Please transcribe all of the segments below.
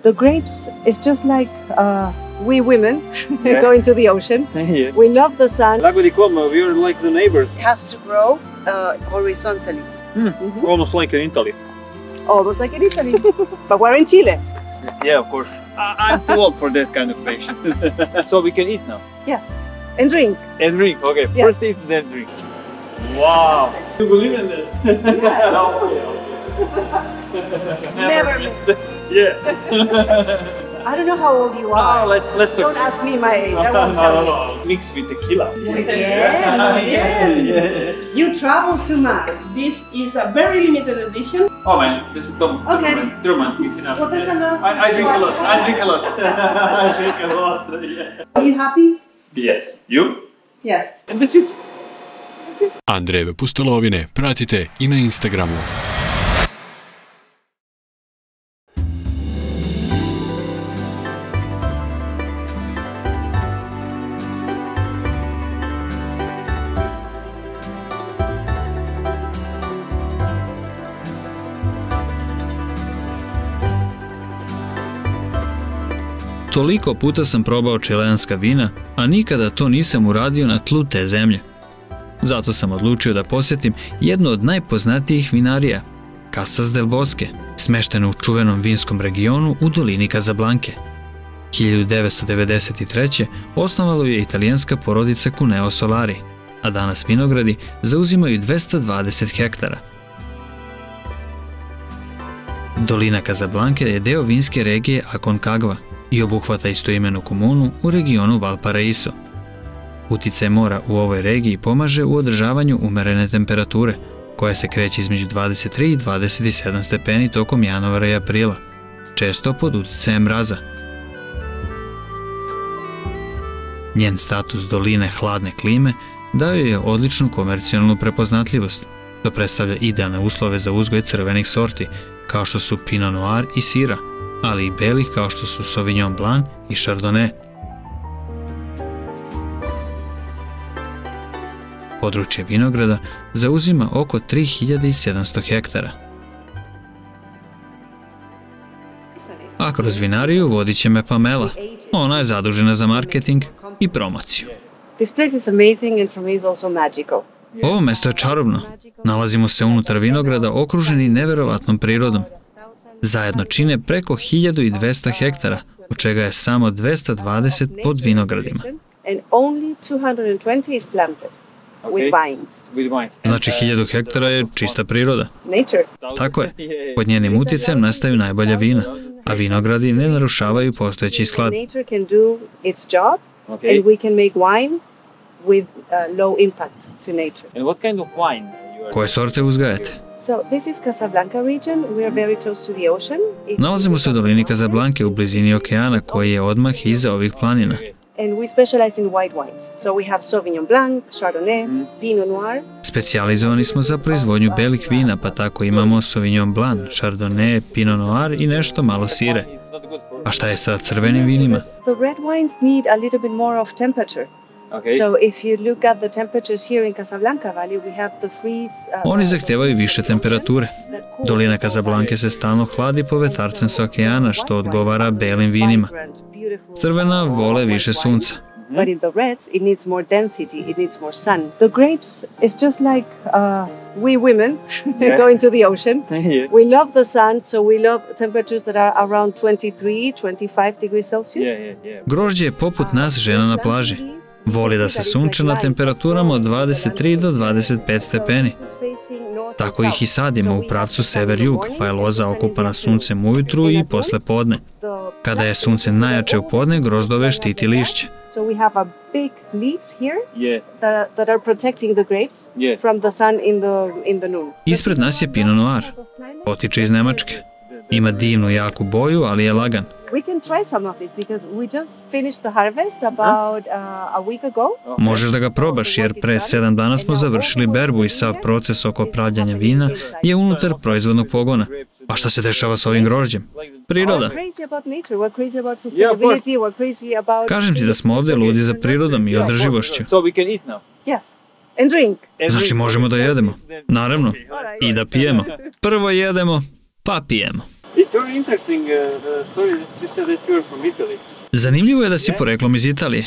The grapes is just like we women going to the ocean. Yeah. We love the sun. Lago di Como, we're like the neighbors. It has to grow horizontally. Almost like in Italy. Almost like in Italy. But we're in Chile. Yeah, of course. I'm too old for that kind of patient. So we can eat now. Yes. And drink. And drink, okay. Yeah. First eat, then drink. Wow. You believe in that? Never miss. Yeah. I don't know how old you are. Oh, let's Don't ask me my age. I won't tell you. No. Mixed with tequila. Yeah. You travel too much. This is a very limited edition. Oh man, this is dumb. Okay. Truman, it's enough. Well, there's a lot of I drink a lot. stuff. I drink a lot. I drink a lot. Yeah. Are you happy? Yes. You? Yes. And that's it. Andrejeve pustolovine pratite i na Instagramu. Toliko puta sam probao čileanska vina, a nikada to nisam uradio na tlu te zemlje. Zato sam odlučio da posjetim jednu od najpoznatijih vinarija, Casas del Bosque, smeštenu u čuvenom vinskom regionu u dolini Casablanke. 1993. osnovalo je italijanska porodica Cuneo Solari, a danas vinogradi zauzimaju 220 hektara. Dolina Casablanke je deo vinske regije Aconcagua i obuhvata istoimenu komunu u regionu Valparaíso. Uticaj mora u ovoj regiji pomaže u održavanju umerene temperature, koja se kreće između 23 i 27 stepeni tokom januara i aprila, često pod uticajem mraza. Njen status doline hladne klime dao je odličnu komercijalnu prepoznatljivost, što predstavlja idealne uslove za uzgoj crvenih sorti, kao što su Pinot Noir i Syrah, ali i belih kao što su Sauvignon Blanc i Chardonnay. Područje vinograda zauzima oko 3700 hektara. A kroz vinariju vodit će me Pamela. Ona je zadužena za marketing i promociju. This place is amazing and for me it's also magical. Ovo mesto je čarobno. Nalazimo se unutar vinograda okruženi neverovatnom prirodom. Zajedno čine preko 1200 hektara, od čega je samo 220 pod vinogradima. And only 220 is planted with vines. Znači 1000 hektara je čista priroda. Nature. Tako je. Pod njenim utjecajem nastaju najbolja vina, a vinogradi ne narušavaju postojeći sklad. Nature can do its job and we can make wine with low impact to nature. And what kind of wine? Koje sorte uzgajate? So this is Casablanca region. We are very close to the ocean. Nalazimo se u dolini Casablanke u blizini okeana koji je odmah iza ovih planina. And we specialize in white wines. So we have Sauvignon Blanc, Chardonnay, Pinot Noir. Specijalizovani smo za proizvodnju belih vina, pa tako imamo Sauvignon Blanc, Chardonnay, Pinot Noir i nešto malo sire. A šta je sa crvenim vinima? The red wines need a little bit more of temperature. So if you look at the temperatures here in Casablanca Valley, we have the freeze. Oni zahtevaju više temperature. Dolina Casablanke se stalno hladi povetarcem sa okeana, što odgovara belim vinima. Crvena vole više sunca. But in the reds, it needs more density, it needs more sun. The grapes is just like we women going to the ocean. We love the sun, so we love temperatures that are around 23, 25 degrees Celsius. Grožđe je poput nas žena na plaži. Voli da se sunče na temperaturama od 23 do 25 stepeni. Tako ih i sadimo u pravcu sever-jug, pa je loza okupana suncem ujutru i posle podne. Kada je sunce najjače u podne, grozdove štiti lišće. So we have a big leaves here that are protecting the grapes from the sun in the noon. Ispred nas je Pinot Noir. Potiče iz Nemačke. Ima divnu jaku boju, ali je lagan. We can try some of this because we just finished the harvest about a week ago. Možeš da ga probaš jer pre 7 dana smo završili berbu i sav proces oko pravljanja vina je unutar proizvodnog pogona. A šta se dešava s ovim grožđem? Priroda. Kažem ti da smo ovdje ludi za prirodom i održivošću. Znači možemo da jedemo. Naravno. I da pijemo. Prvo jedemo, pa pijemo. It's very interesting story that you said that you are from Italy. Zanimljivo je da si poreklom iz Italije.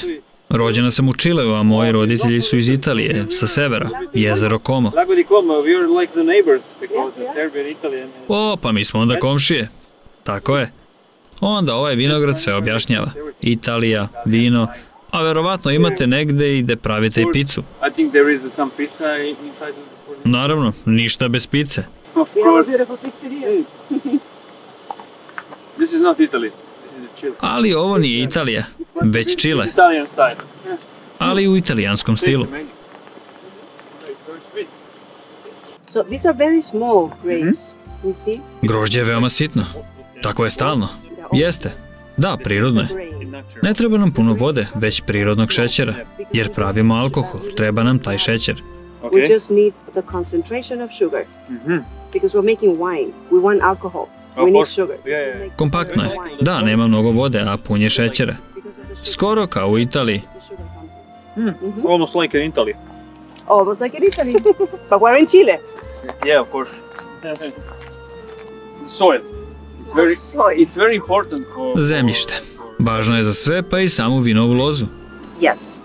Rođena sam u Čileu, a moji roditelji su iz Italije, sa severa, jezero Como. Lago di Como, we are like the neighbors because the Serbian, Italian... O, pa mi smo onda komšije. Tako je. Onda ovaj vinograd sve objašnjava. Italija, vino, a verovatno imate negde i gde pravite i picu. I think there is some pizza inside. Naravno, ništa bez pice. Of course. This is not Italy. This is Chile. Ali ovo nije Italija, već Čile, Italian style. ali u italijanskom stilu. So these are very small grapes, you see? Grožđe je veoma sitno. Tako je stalno. Jeste. Da, prirodno je. Ne treba nam puno vode, već prirodnog šećera. Jer pravimo alkohol, treba nam taj šećer. We just need the concentration of sugar. Because we're making wine. We want alcohol. We need sugar. Kompaktno je. Da, nema mnogo vode, a pun je šećera. Skoro kao u Italiji. Almost like in Italy. Almost like in Italy. But we're in Chile. Yeah, of course. Soil. It's very important for... Zemljište. Važno je za sve, pa i samu vinovu lozu. Yes.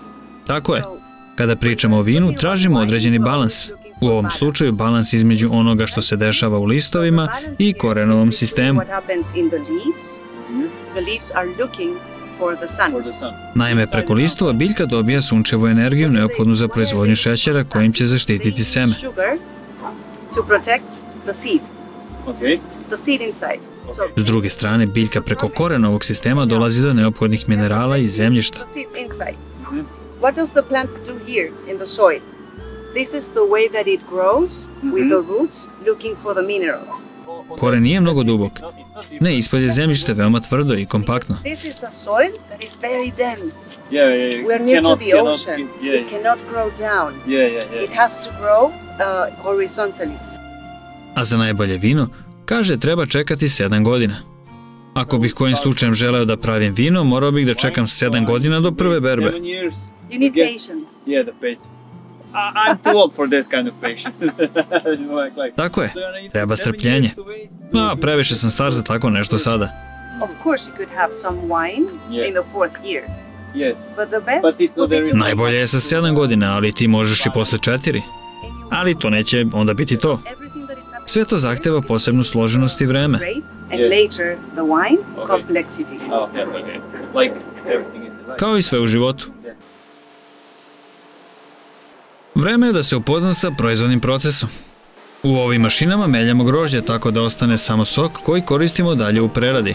Tako je. Kada pričamo o vinu, tražimo određeni balans. U ovom slučaju balans između onoga što se dešava u listovima i korenovom sistemu. Naime, preko listova biljka dobija sunčevu energiju neophodnu za proizvodnju šećera kojim će zaštititi seme. S druge strane, biljka preko korenovog sistema dolazi do neophodnih minerala i zemljišta. What does the plant do here in the soil? This is the way that it grows with the roots looking for the minerals. Koren nije mnogo dubok. Ne, ispod je zemljište veoma tvrdo i kompaktno. This is a soil that is very dense. Yeah. We are near to the ocean. It cannot grow down. It has to grow horizontally. A za najbolje vino, kaže, treba čekati 7 godina. Ako bih kojim slučajem želeo da pravim vino, morao bih da čekam 7 godina do prve berbe. You need patience. Yeah, the patience. I'm too old for that kind of patience. Tako je, treba strpljenje. No, previše sam star za tako nešto sada. Of course you could have some wine in the 4th year. But the best Najbolje je sa 7 godina, ali ti možeš i posle 4. Ali to neće onda biti to. Sve to zahteva posebnu složenost i vreme. Kao i sve u životu. Vreme je da se upoznam sa proizvodnim procesom. U ovim mašinama meljamo grožđe tako da ostane samo sok koji koristimo dalje u preradi.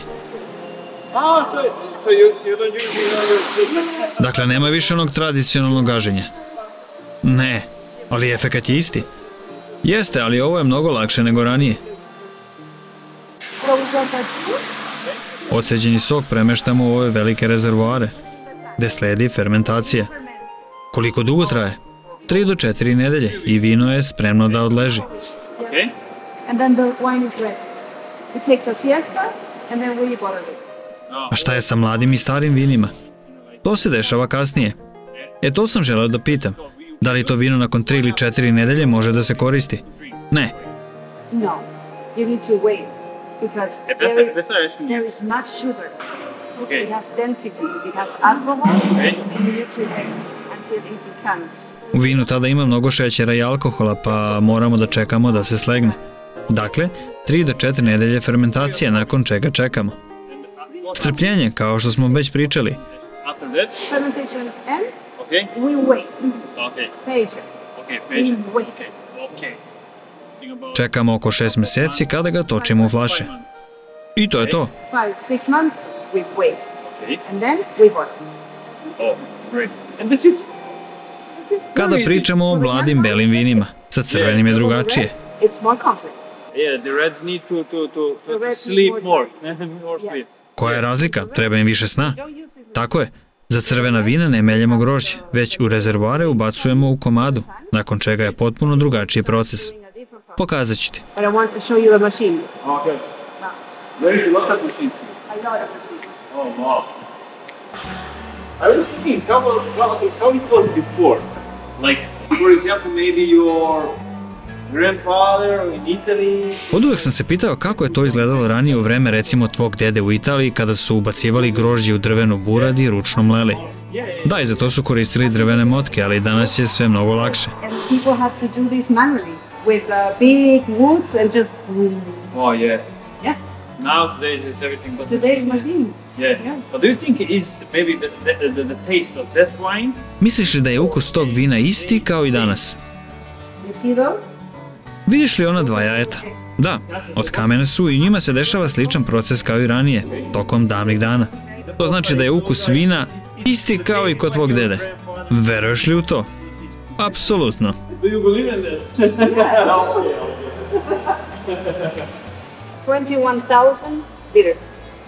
Dakle, nema više onog tradicionalnog gaženja. Ne, ali efekat je isti. Jeste, ali ovo je mnogo lakše nego ranije. Odseđeni sok premeštamo u ove velike rezervoare, gde sledi fermentacija. Koliko dugo traje? 3 do 4 nedelje i vino je spremno da odleži. A šta je sa mladim i starim vinima? To se dešava kasnije. To sam želeo da pitam. Da li to vino nakon 3 ili 4 nedelje može da se koristi? Ne. U vinu tada ima mnogo šećera i alkohola, pa moramo da čekamo da se slegne. Dakle, 3 do 4 nedelje fermentacije, nakon čega čekamo. Strpljenje, kao što smo već pričali. Čekamo oko 6 meseci kada ga točimo u flaše. I to je to. Kada pričamo o mladim belim vinima, sa crvenim je drugačije. Koja je razlika? Treba im više sna. Tako je. Za crvena vina ne meljemo grožđe, već u rezervoare ubacujemo u komadu, nakon čega je potpuno drugačiji proces. Pokazat ću ti. I was thinking, how it was before? Like, for example, maybe your grandfather in Italy. Oduvek sam se pitao kako je to izgledalo ranije u vreme recimo tvog dede u Italiji kada su ubacivali grožđe u drvenu burad i ručno mleli. Da, i za to su koristili drvene motke, ali danas je sve mnogo lakše. People have to do this manually with big woods and just... Oh yeah. Yeah. Nowadays is everything but Today's machines. Yeah. But do you think it is maybe the taste of that wine? Misliš li da je ukus tog vina isti kao i danas? You see those? Vidiš li ona dva jajeta? Da, od kamene su i njima se dešava sličan proces kao i ranije, tokom davnih dana. To znači da je ukus vina isti kao i kod tvog dede. Veruješ li u to? Apsolutno. Do you believe in that? 21,000 liters.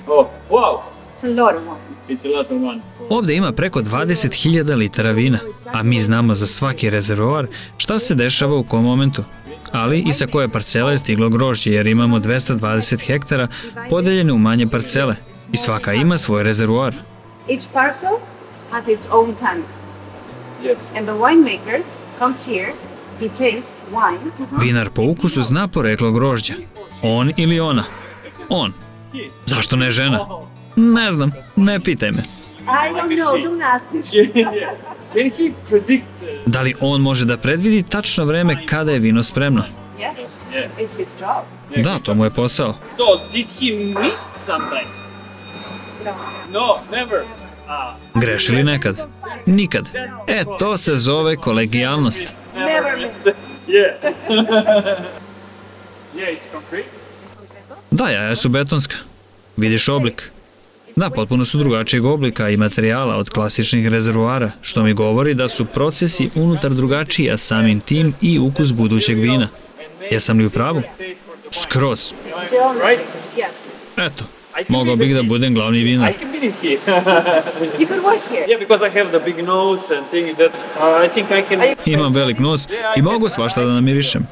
Oh, wow. It's a lot of wine. It's a lot of wine. Ovdje ima preko 20.000 litara vina, a mi znamo za svaki rezervoar šta se dešava u kom momentu, ali i sa koje parcele je stiglo grožđe, jer imamo 220 hektara podeljene u manje parcele i svaka ima svoj rezervoar. Each parcel has its own tank. Yes. And the winemaker comes here, he tastes wine. Vinar po ukusu zna poreklo grožđa. On ili ona? On. Zašto ne žena? Ne znam, ne pitaj me. I don't know, don't ask me. Can he predict? Da li on može da predvidi tačno vreme kada je vino spremno? Yes, Yeah. it's his job. Da, to mu je posao. So did he miss sometimes? No, never. Greši li nekad? Nikad. E, to se zove kolegijalnost. Never miss. Yeah. Yeah, it's concrete. Da, jaja su betonska. Vidiš oblik. Da, potpuno su drugačijeg oblika i materijala od klasičnih rezervoara, što mi govori da su procesi unutar drugačiji, a samim tim i ukus budućeg vina. Jesam li u pravu? Skroz. Right? Yes. Eto, mogao bih da budem glavni vinar. I can be in here. You could work here. Yeah, because I have the big nose and thing that's. I think I can. Imam velik nos i mogu svašta da namirišem.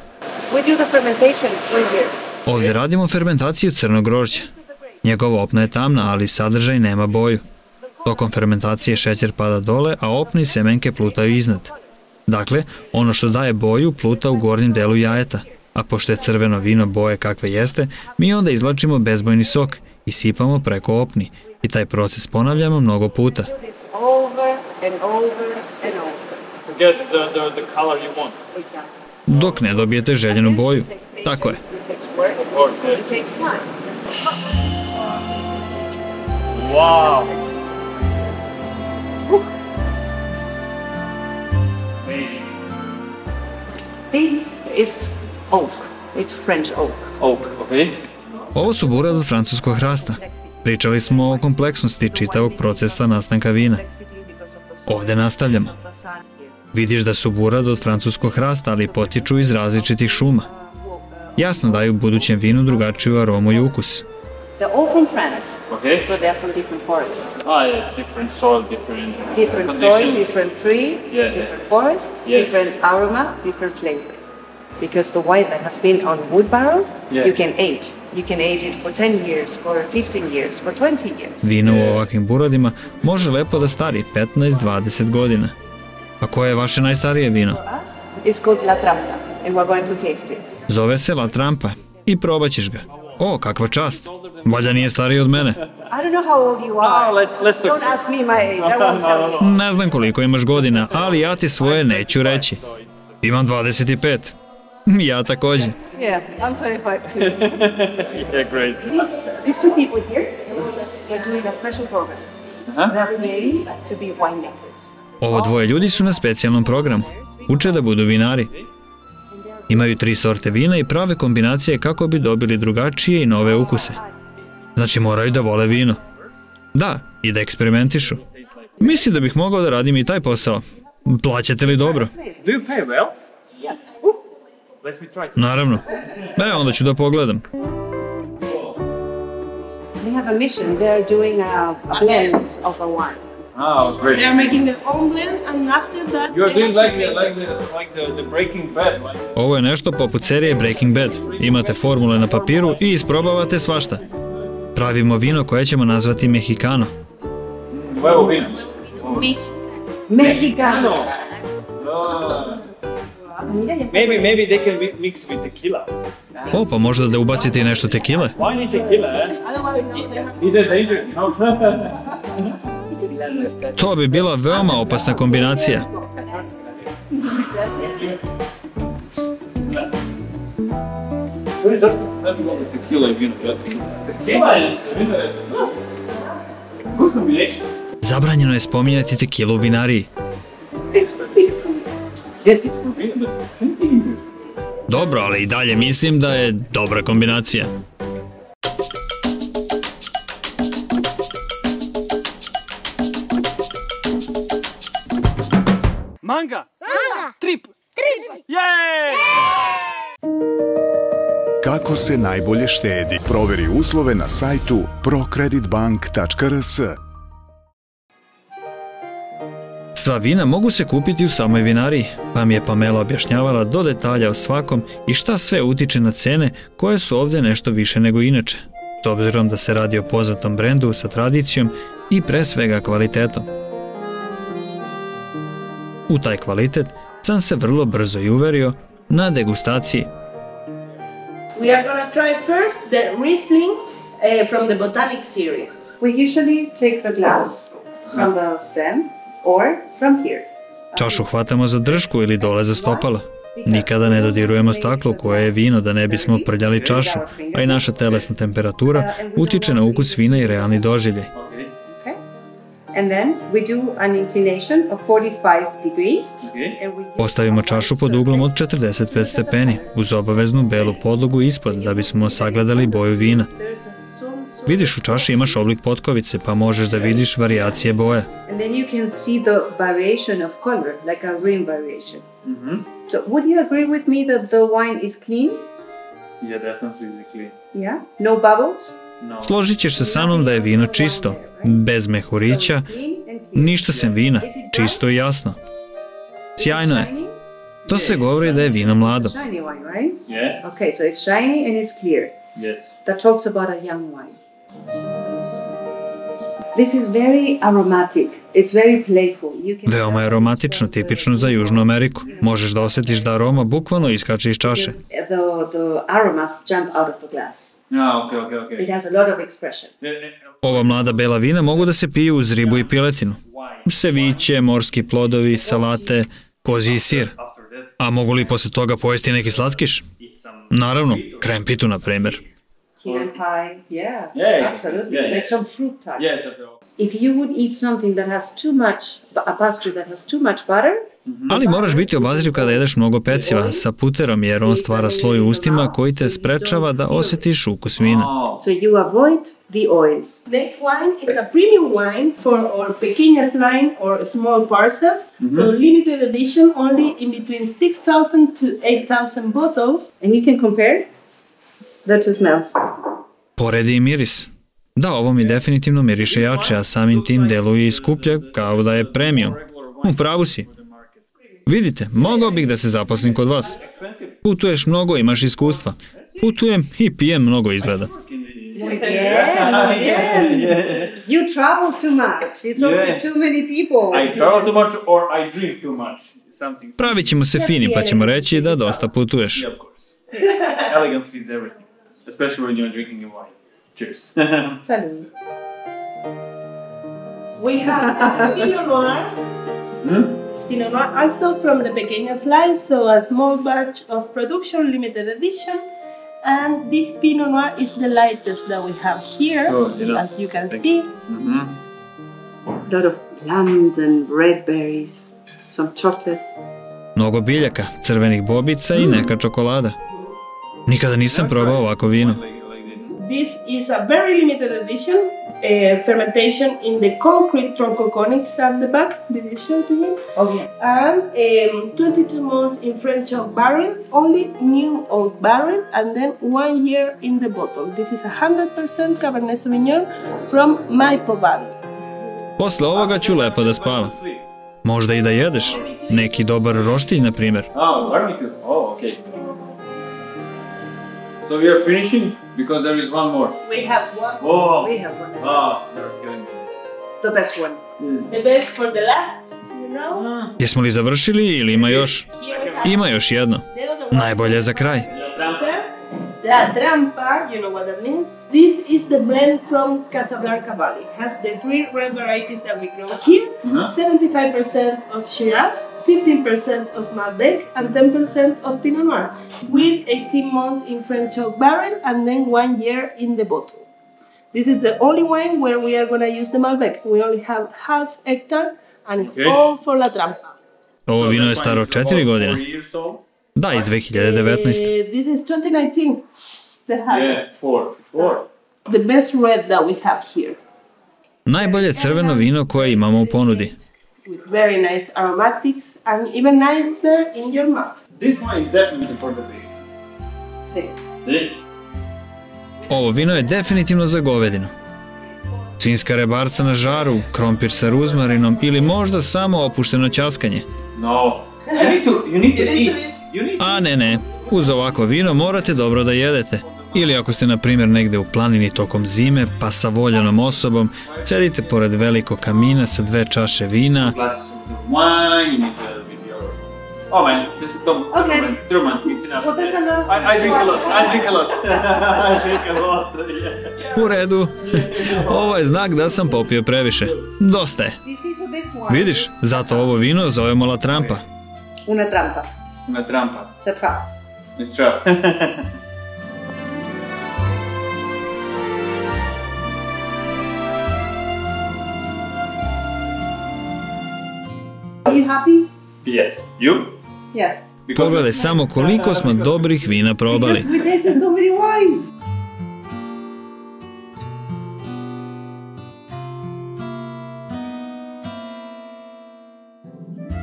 We do the fermentation right here. Ovdje radimo fermentaciju crnog grožđa. Njegova opna je tamna, ali sadržaj nema boju. Tokom fermentacije šećer pada dole, a opne i semenke plutaju iznad. Dakle, ono što daje boju pluta u gornjem delu jajeta, a pošto je crveno vino boje kakve jeste, mi onda izvlačimo bezbojni sok i sipamo preko opni i taj proces ponavljamo mnogo puta. Do this over and over and over. To get the color you want. Exactly. Dok ne dobijete željenu boju. Tako je. It takes work. It takes time. Wow. This is oak. It's French oak. Oak, okay. Ovo su burad od francuskog hrasta. Pričali smo o kompleksnosti čitavog procesa nastanka vina. Ovdje nastavljamo. Vidiš da su burad od francuskog hrasta, ali potiču iz različitih šuma. Jasno daju budućem vinu drugačiju aromu i ukus. They're all from France, Okay. but they're from different forests. Yeah, different soil, different. Different soil, conditions. different tree, Yeah. different forest, Yeah. different aroma, different flavor. Because the wine that has been on wood barrels, Yeah. you can age. You can age it for 10 years, for 15 years, for 20 years. Vino u ovakvim buradima može lepo da stari 15-20 godina. A koje je vaše najstarije vino? Us, it's called La Trampa, and we're going to taste it. Zove se La Trampa i probaćeš ga. O, kakva čast. Valjda nije stariji od mene. I don't know how old you are. let's talk. Don't ask me my age, I won't tell you. Ne znam koliko imaš godina, ali ja ti svoje neću reći. Imam 25. Ja također. Yeah, I'm 25 too. Yeah, great. These two people here, they're doing a special program. They're paying to be winemakers. Ovo dvoje ljudi su na specijalnom programu. Uče da budu vinari. Imaju 3 sorte vina i prave kombinacije kako bi dobili drugačije i nove ukuse. Znači moraju da vole vino. Da, i da eksperimentišu. Mislim da bih mogao da radim i taj posao. Plaćate li dobro? Do you pay well? Yes. Let me try. Naravno. Onda ću da pogledam. They have a mission. They're doing a blend of a wine. Oh, great. They are making their own blend, and after that, You are they doing have like the Breaking Bad, like. Ovo je nešto poput serije Breaking Bad. Imate formule na papiru i isprobavate svašta. Pravimo vino koje ćemo nazvati Mexicano. Nuevo vino. Mexicano. Maybe they can mix with tequila. O, pa možda da ubacite i nešto tekile. Wine and tequila, eh? Is it dangerous? No. To bi bila veoma opasna kombinacija. Tequila and vino. Tequila and vino is good combination. Zabranjeno je spominjati tekilu u vinariji. Dobro, ali i dalje mislim da je dobra kombinacija. Manga! Trip! Jej! Kako se najbolje štedi? Proveri uslove na sajtu procreditbank.rs. Sva vina mogu se kupiti u samoj vinariji, pa mi je Pamela objašnjavala do detalja o svakom i šta sve utiče na cene koje su ovdje nešto više nego inače, s obzirom da se radi o poznatom brendu sa tradicijom i pre svega kvalitetom. U taj kvalitet sam se vrlo brzo i uverio na degustaciji. We are going to try first the Riesling from the Botanic series. We usually take the glass from the stem or from here. Čašu hvatamo za držku ili dole za stopalo. Nikada ne dodirujemo staklo koje je vino da ne bismo prljali čašu, a i naša telesna temperatura utiče na ukus vina i realni doživljaj. And then we do an inclination of 45 degrees. Ostavimo čašu pod uglom od 45 stepeni, uz obaveznu belu podlogu ispod da bismo sagledali boju vina. Vidiš, u čaši imaš oblik potkovice, pa možeš da vidiš varijacije boje. And then you can see the variation of color, like a rim variation. So would you agree with me that the wine is clean? Yeah, definitely is clean. Yeah? No bubbles? Složit ćeš se sa mnom da je vino čisto, bez mehurića, ništa sem vina, čisto i jasno. Sjajno je. To se govori da je vino mlado. Shiny wine, right? Yeah. Okay, so it's shiny and it's clear. Yes. That talks about a young wine. This is very aromatic. It's very playful. Veoma je aromatično, tipično za Južnu Ameriku. Možeš da osjetiš da aroma bukvalno iskače iz čaše. The aromas jump out of the glass. Okay. It has a lot of expression. Ova mlada bela vina mogu da se piju uz ribu i piletinu. Seviće, morski plodovi, salate, kozji sir. A mogu li posle toga pojesti neki slatkiš? Naravno, krempitu na primjer. Key lime pie, yeah, absolutely. Like some fruit tarts. Yes. If you would eat something that has too much, a pastry that has too much butter, Ali moraš biti obazriv kada jedeš mnogo peciva sa puterom jer on stvara sloj u ustima koji te sprečava da osjetiš ukus vina. So you avoid the oils. Next wine is a premium wine for our pequeñas line or small parcels. So limited edition only in between 6,000 to 8,000 bottles. And you can compare the two smells. Poredi i miris. Da, ovo mi definitivno miriše jače, a samim tim deluje i skuplje kao da je premium. U pravu si. Vidite, mogao bih da se zaposlim kod vas. Putuješ mnogo, imaš iskustva. Putujem i pijem mnogo izgleda. You travel too much. You talk to too many people. I travel too much or I drink too much. Pravit ćemo se fini pa ćemo reći da dosta putuješ. Yeah, of course. Elegance is everything. Especially when you're drinking your wine. Cheers. Salud. We have Pinot Noir. Pinot Noir also from the Pequeñas line, so a small batch of production, limited edition. And this Pinot Noir is the lightest that we have here, as you can see. A lot of plums and red berries, some chocolate. Mnogo biljaka, crvenih bobica i neka čokolada. Nikada nisam probao ovako vino. This is a very limited edition, fermentation in the concrete troncoconics at the back. Did you show to him? Oh yeah. And 22 months in French oak barrel, only new oak barrel, and then 1 year in the bottle. This is 100% Cabernet Sauvignon from my Pauvan. Posle ovoga ću lepo da spavam. Možda i da jedeš. Neki dobar roštilj, na primjer. Oh, barbecue. Oh, okay. So we are finishing because there is one more. We have one. Oh. We have one. You're killing me. The best one. The best for the last, you know? Jesmo li završili ili ima još? Here we Ima još jedno. Najbolje za kraj. La Trampa, you know what that means? This is the blend from Casablanca Valley. It has the 3 red varieties that we grow here. 75% of Shiraz, 15% of Malbec, and 10% of Pinot Noir, with 18 months in French oak barrel and then 1 year in the bottle. This is the only wine where we are going to use the Malbec. We only have half hectare and it's all for La Trampa. Ovo vino je staro 4 godine. Da, iz 2019. This is 2019, the harvest. The best red that we have here. Najbolje crveno vino koje imamo u ponudi. With very nice aromatics and even nicer in your mouth. This one is definitely for the beef. See? Ovo vino je definitivno za govedinu. Svinjska rebarca na žaru, krompir sa ruzmarinom ili možda samo opušteno ćaskanje. No. You need to eat. A ne, uz ovako vino morate dobro da jedete. Ili ako ste na primjer negde u planini tokom zime, pa sa voljenom osobom, sedite pored velikog kamina sa 2 čaše vina. Oh man, this is Truman, it's enough. Well, there's a lot of I drink a lot. U redu. Ovo je znak da sam popio previše. Dosta je. Vidiš, zato ovo vino zovemo La Trampa. Una trampa. Una trampa. It's a trap. It's a trap. Are you happy? Yes. You? Yes. Pogledaj samo koliko smo dobrih vina probali. Because we tasted so many wines.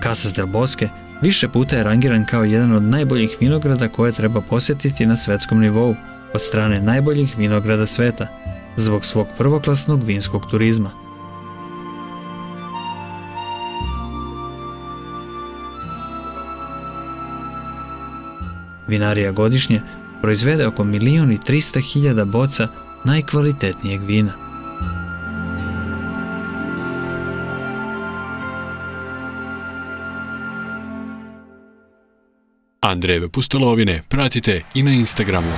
Casas del Bosque više puta je rangiran kao jedan od najboljih vinograda koje treba posjetiti na svetskom nivou od strane najboljih vinograda sveta, zbog svog prvoklasnog vinskog turizma. Vinarija godišnje proizvede oko 1.300.000 boca najkvalitetnijeg vina. Andrejeve pustolovine pratite i na Instagramu.